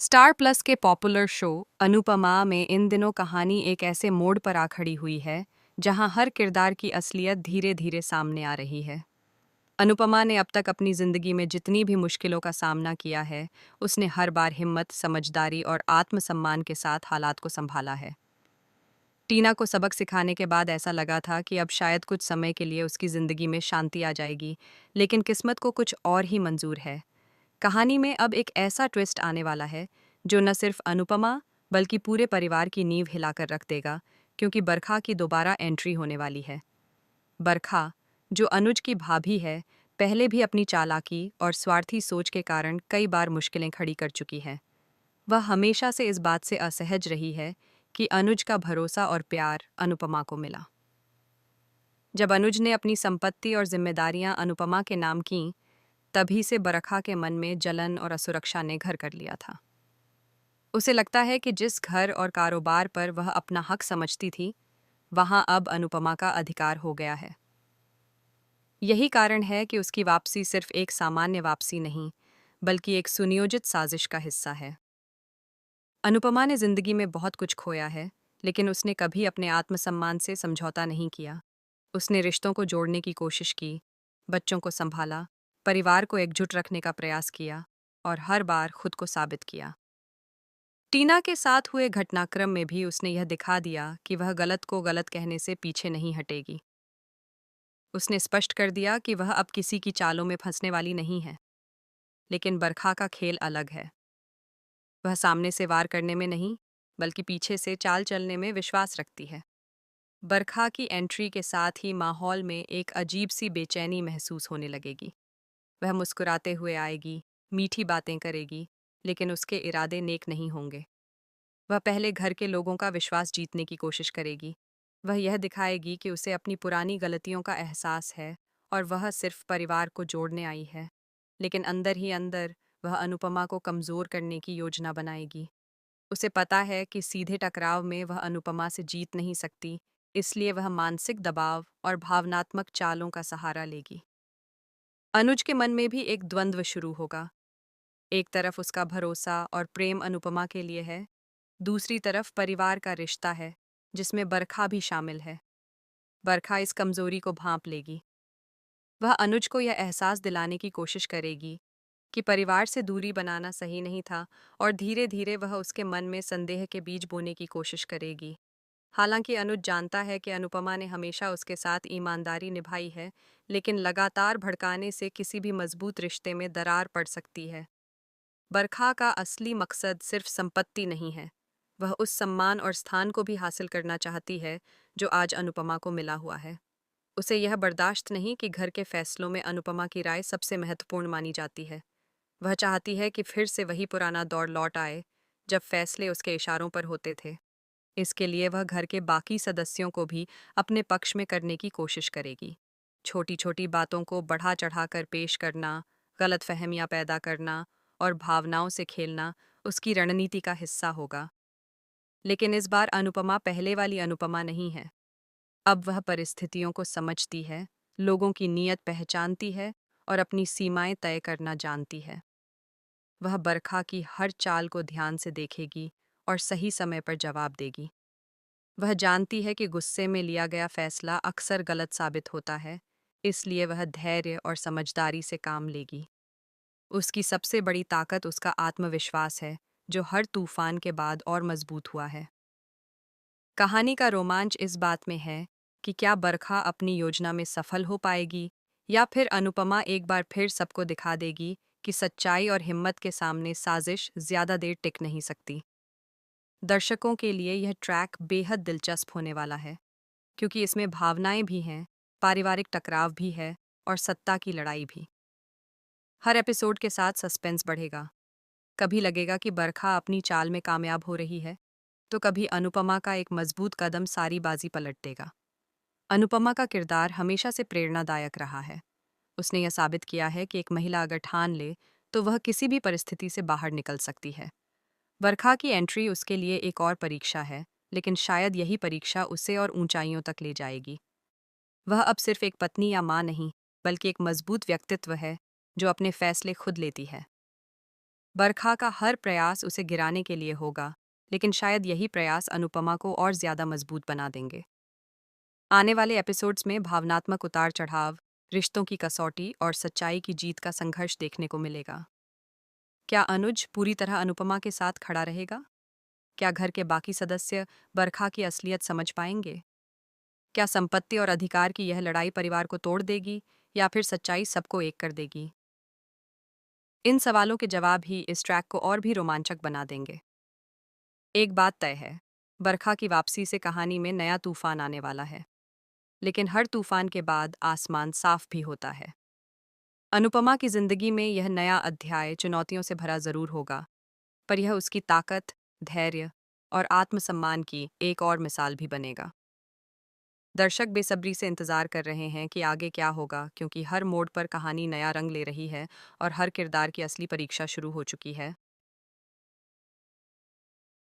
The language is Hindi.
स्टार प्लस के पॉपुलर शो अनुपमा में इन दिनों कहानी एक ऐसे मोड़ पर आ खड़ी हुई है जहां हर किरदार की असलियत धीरे धीरे सामने आ रही है। अनुपमा ने अब तक अपनी जिंदगी में जितनी भी मुश्किलों का सामना किया है, उसने हर बार हिम्मत, समझदारी और आत्मसम्मान के साथ हालात को संभाला है। टीना को सबक सिखाने के बाद ऐसा लगा था कि अब शायद कुछ समय के लिए उसकी जिंदगी में शांति आ जाएगी, लेकिन किस्मत को कुछ और ही मंजूर है। कहानी में अब एक ऐसा ट्विस्ट आने वाला है जो न सिर्फ अनुपमा बल्कि पूरे परिवार की नींव हिलाकर रख देगा, क्योंकि बरखा की दोबारा एंट्री होने वाली है। बरखा, जो अनुज की भाभी है, पहले भी अपनी चालाकी और स्वार्थी सोच के कारण कई बार मुश्किलें खड़ी कर चुकी है। वह हमेशा से इस बात से असहज रही है कि अनुज का भरोसा और प्यार अनुपमा को मिला। जब अनुज ने अपनी संपत्ति और जिम्मेदारियां अनुपमा के नाम कीं, तभी से बरखा के मन में जलन और असुरक्षा ने घर कर लिया था। उसे लगता है कि जिस घर और कारोबार पर वह अपना हक समझती थी, वहां अब अनुपमा का अधिकार हो गया है। यही कारण है कि उसकी वापसी सिर्फ एक सामान्य वापसी नहीं, बल्कि एक सुनियोजित साजिश का हिस्सा है। अनुपमा ने जिंदगी में बहुत कुछ खोया है, लेकिन उसने कभी अपने आत्मसम्मान से समझौता नहीं किया। उसने रिश्तों को जोड़ने की कोशिश की, बच्चों को संभाला, परिवार को एकजुट रखने का प्रयास किया और हर बार खुद को साबित किया। टीना के साथ हुए घटनाक्रम में भी उसने यह दिखा दिया कि वह गलत को गलत कहने से पीछे नहीं हटेगी। उसने स्पष्ट कर दिया कि वह अब किसी की चालों में फंसने वाली नहीं है। लेकिन बरखा का खेल अलग है। वह सामने से वार करने में नहीं, बल्कि पीछे से चाल चलने में विश्वास रखती है। बरखा की एंट्री के साथ ही माहौल में एक अजीब सी बेचैनी महसूस होने लगेगी। वह मुस्कुराते हुए आएगी, मीठी बातें करेगी, लेकिन उसके इरादे नेक नहीं होंगे। वह पहले घर के लोगों का विश्वास जीतने की कोशिश करेगी। वह यह दिखाएगी कि उसे अपनी पुरानी गलतियों का एहसास है और वह सिर्फ परिवार को जोड़ने आई है। लेकिन अंदर ही अंदर वह अनुपमा को कमज़ोर करने की योजना बनाएगी। उसे पता है कि सीधे टकराव में वह अनुपमा से जीत नहीं सकती, इसलिए वह मानसिक दबाव और भावनात्मक चालों का सहारा लेगी। अनुज के मन में भी एक द्वंद्व शुरू होगा। एक तरफ उसका भरोसा और प्रेम अनुपमा के लिए है, दूसरी तरफ परिवार का रिश्ता है, जिसमें बरखा भी शामिल है। बरखा इस कमजोरी को भांप लेगी। वह अनुज को यह एहसास दिलाने की कोशिश करेगी कि परिवार से दूरी बनाना सही नहीं था, और धीरे धीरे वह उसके मन में संदेह के बीज बोने की कोशिश करेगी। हालांकि अनुज जानता है कि अनुपमा ने हमेशा उसके साथ ईमानदारी निभाई है, लेकिन लगातार भड़काने से किसी भी मजबूत रिश्ते में दरार पड़ सकती है। बरखा का असली मकसद सिर्फ संपत्ति नहीं है। वह उस सम्मान और स्थान को भी हासिल करना चाहती है जो आज अनुपमा को मिला हुआ है। उसे यह बर्दाश्त नहीं कि घर के फैसलों में अनुपमा की राय सबसे महत्वपूर्ण मानी जाती है। वह चाहती है कि फिर से वही पुराना दौर लौट आए, जब फैसले उसके इशारों पर होते थे। इसके लिए वह घर के बाकी सदस्यों को भी अपने पक्ष में करने की कोशिश करेगी। छोटी छोटी बातों को बढ़ा चढ़ाकर पेश करना, गलतफहमियां पैदा करना और भावनाओं से खेलना उसकी रणनीति का हिस्सा होगा। लेकिन इस बार अनुपमा पहले वाली अनुपमा नहीं है। अब वह परिस्थितियों को समझती है, लोगों की नीयत पहचानती है और अपनी सीमाएं तय करना जानती है। वह बरखा की हर चाल को ध्यान से देखेगी और सही समय पर जवाब देगी। वह जानती है कि गुस्से में लिया गया फैसला अक्सर गलत साबित होता है, इसलिए वह धैर्य और समझदारी से काम लेगी। उसकी सबसे बड़ी ताकत उसका आत्मविश्वास है, जो हर तूफान के बाद और मजबूत हुआ है। कहानी का रोमांच इस बात में है कि क्या बरखा अपनी योजना में सफल हो पाएगी, या फिर अनुपमा एक बार फिर सबको दिखा देगी कि सच्चाई और हिम्मत के सामने साजिश ज्यादा देर टिक नहीं सकती। दर्शकों के लिए यह ट्रैक बेहद दिलचस्प होने वाला है, क्योंकि इसमें भावनाएं भी हैं, पारिवारिक टकराव भी है और सत्ता की लड़ाई भी। हर एपिसोड के साथ सस्पेंस बढ़ेगा। कभी लगेगा कि बरखा अपनी चाल में कामयाब हो रही है, तो कभी अनुपमा का एक मजबूत कदम सारी बाजी पलट देगा। अनुपमा का किरदार हमेशा से प्रेरणादायक रहा है। उसने यह साबित किया है कि एक महिला अगर ठान ले, तो वह किसी भी परिस्थिति से बाहर निकल सकती है। बरखा की एंट्री उसके लिए एक और परीक्षा है, लेकिन शायद यही परीक्षा उसे और ऊंचाइयों तक ले जाएगी। वह अब सिर्फ एक पत्नी या मां नहीं, बल्कि एक मजबूत व्यक्तित्व है जो अपने फैसले खुद लेती है। बरखा का हर प्रयास उसे गिराने के लिए होगा, लेकिन शायद यही प्रयास अनुपमा को और ज्यादा मजबूत बना देंगे। आने वाले एपिसोड्स में भावनात्मक उतार चढ़ाव, रिश्तों की कसौटी और सच्चाई की जीत का संघर्ष देखने को मिलेगा। क्या अनुज पूरी तरह अनुपमा के साथ खड़ा रहेगा? क्या घर के बाकी सदस्य बरखा की असलियत समझ पाएंगे? क्या संपत्ति और अधिकार की यह लड़ाई परिवार को तोड़ देगी या फिर सच्चाई सबको एक कर देगी? इन सवालों के जवाब ही इस ट्रैक को और भी रोमांचक बना देंगे। एक बात तय है, बरखा की वापसी से कहानी में नया तूफान आने वाला है। लेकिन हर तूफान के बाद आसमान साफ भी होता है। अनुपमा की जिंदगी में यह नया अध्याय चुनौतियों से भरा जरूर होगा, पर यह उसकी ताकत, धैर्य और आत्मसम्मान की एक और मिसाल भी बनेगा। दर्शक बेसब्री से इंतजार कर रहे हैं कि आगे क्या होगा, क्योंकि हर मोड़ पर कहानी नया रंग ले रही है और हर किरदार की असली परीक्षा शुरू हो चुकी है।